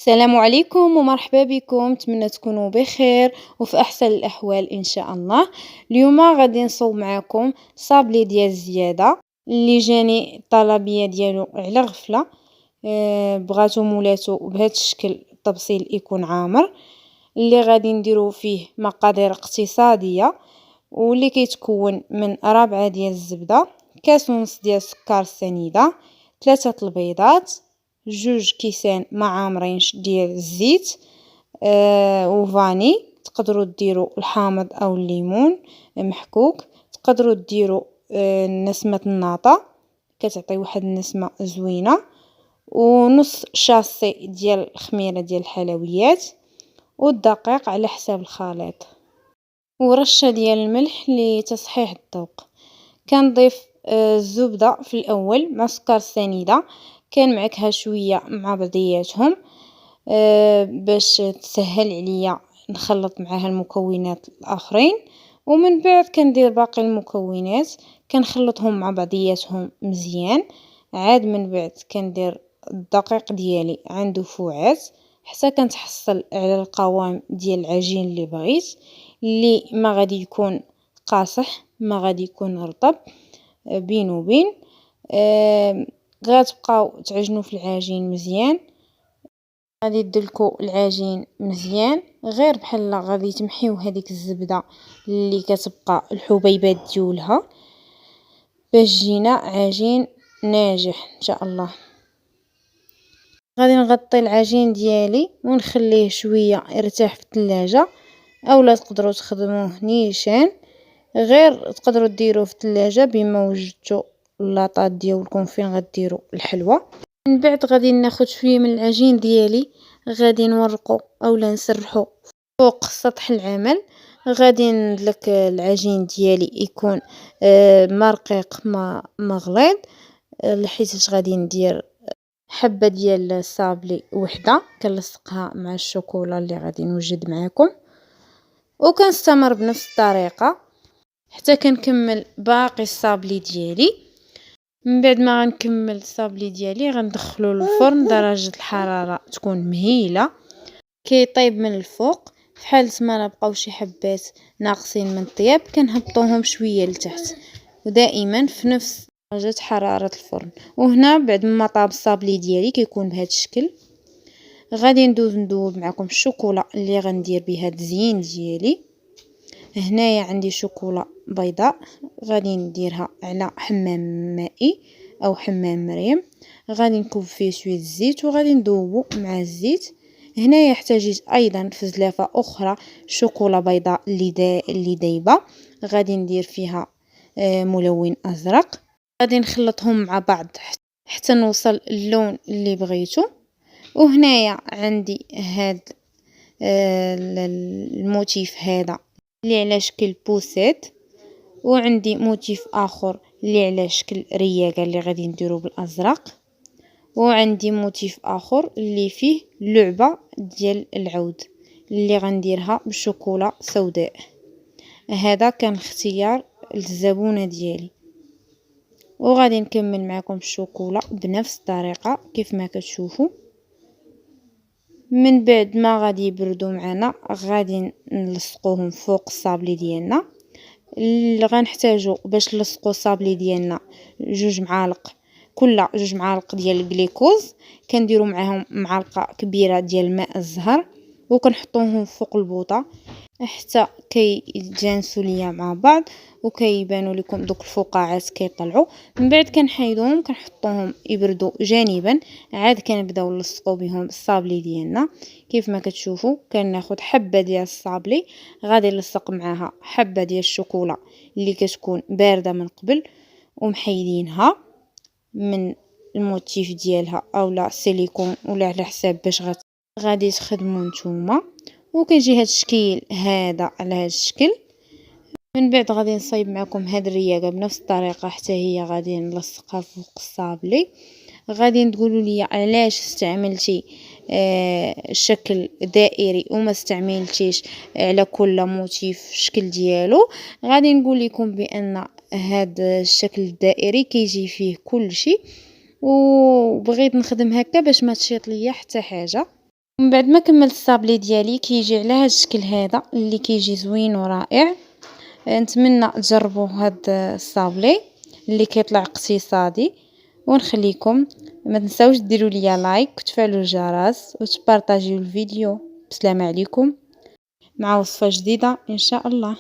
السلام عليكم ومرحبا بكم، نتمنى تكونوا بخير وفي احسن الاحوال ان شاء الله. اليوم غادي نصوب معكم صابلي ديال الزياده اللي جاني الطلبيه ديالو على غفله. بغاتو مولاتو بهذا الشكل التبصيل يكون عامر، اللي غادي نديرو فيه مقادير اقتصاديه واللي كيتكون من ربعة ديال الزبده، كاس ونص ديال السكر سنيده، 3 البيضات، 2 كيسان ما عامرينش ديال الزيت، وفاني. تقدروا ديروا الحامض او الليمون محكوك، تقدروا ديروا نسمه الناطا كتعطي واحد النسمه زوينه، ونص شاسي ديال الخميره ديال الحلويات، والدقيق على حساب الخليط، ورشه ديال الملح لتصحيح الذوق. كنضيف الزبده في الاول مع سكر سنيده، كنمعكها شويه مع بعضياتهم باش تسهل عليا نخلط معاها المكونات الاخرين. ومن بعد كندير باقي المكونات كنخلطهم مع بعضياتهم مزيان. عاد من بعد كندير الدقيق ديالي عند دفوعات حتى كنتحصل على القوام ديال العجين اللي بغيت، اللي ما غادي يكون قاصح ما غادي يكون رطب، بين وبين. غتبقاو تعجنوا في العجين مزيان. غادي تدلكوا العجين مزيان، غير بحال غادي تمحيو هذيك الزبده اللي كتبقى الحبيبات ديالها باش جينا عجين ناجح ان شاء الله. غادي نغطي العجين ديالي ونخليه شويه يرتاح في الثلاجه، اولا تقدروا تخدموه نيشان، غير تقدروا ديروه في الثلاجه بما وجدتوا اللاطات ديالكم فين غديروا الحلوى. من بعد غادي ناخذ شويه من العجين ديالي، غادي نورقو اولا نسرحو فوق سطح العمل. غادي ندلك العجين ديالي يكون ما رقيق ما غليظ، لحيت غادي ندير حبه ديال الصابلي وحده كنلصقها مع الشوكولا اللي غادي نوجد معكم، وكنستمر بنفس الطريقه حتى كنكمل باقي الصابلي ديالي. من بعد ما غنكمل الصابلي ديالي غندخلو للفرن درجه الحراره تكون مهيله، كيطيب من الفوق. في حالة ما بقاو شي حبات ناقصين من الطياب كنهبطوهم شويه لتحت، ودائما في نفس درجه حراره الفرن. وهنا بعد ما طاب الصابلي ديالي كيكون بهذا الشكل. غادي ندوب معكم الشوكولا اللي غندير بها التزيين ديالي. هنايا عندي شوكولا بيضاء غادي نديرها على حمام مائي او حمام مريم. غادي نكب فيه شويه الزيت وغادي نذوبو مع الزيت. هنايا احتاجيت ايضا في زلافه اخرى شوكولا بيضاء اللي دايبه، غادي ندير فيها ملون ازرق. غادي نخلطهم مع بعض حتى نوصل اللون اللي بغيتو. وهنايا عندي هاد الموتيف هذا اللي على شكل بوسيت، وعندي موتيف اخر اللي على شكل رياقه اللي غادي نديرو بالازرق، وعندي موتيف اخر اللي فيه لعبه ديال العود اللي غنديرها بالشوكولا سوداء. هذا كان اختيار الزبونه ديالي. وغادي نكمل معكم الشوكولا بنفس الطريقه كيف ما كتشوفوا. من بعد ما غادي يبردوا معنا غادي نلصقوهم فوق الصابلي ديالنا. اللي غنحتاجو باش نلصقوا الصابلي ديالنا 2 معالق ديال الجليكوز، كنديروا معاهم معلقه كبيره ديال الماء الزهر، وكنحطوهم فوق البوطه حتى كيتجانسوا ليا مع بعض وكيبانوا لكم دوك الفقاعات كيطلعوا. من بعد كنحيدوهم كنحطوهم يبردوا جانبا، عاد كنبداو نلصقوا بهم الصابلي ديالنا. كيف ما كتشوفوا كناخذ حبه ديال الصابلي غادي نلصق معاها حبه ديال الشوكولا اللي كتكون بارده من قبل ومحيدينها من الموتيف ديالها اولا سيليكون ولا على حساب باش غادي تخدموا نتوما. وكيجي هذا الشكل هذا على هذا الشكل. من بعد غادي نصايب معكم هاد الرياقه بنفس الطريقه حتى هي غادي نلصقها فوق الصابلي. غادي تقولوا لي علاش استعملتي شكل دائري وما استعملتيش على كل موتيف الشكل ديالو. غادي نقول لكم بان هذا الشكل الدائري كيجي فيه كل شيء، وبغيت نخدم هكا باش ما تشيط ليا حتى حاجه. ومن بعد ما كملت الصابلي ديالي كيجي على هذا الشكل هذا اللي كيجي زوين ورائع. نتمنى تجربوا هذا الصابلي اللي كيطلع اقتصادي. ونخليكم ما تنساوش ديروا لي لايك وتفعلوا الجرس وتبارطاجيو الفيديو. بسلام عليكم مع وصفة جديدة ان شاء الله.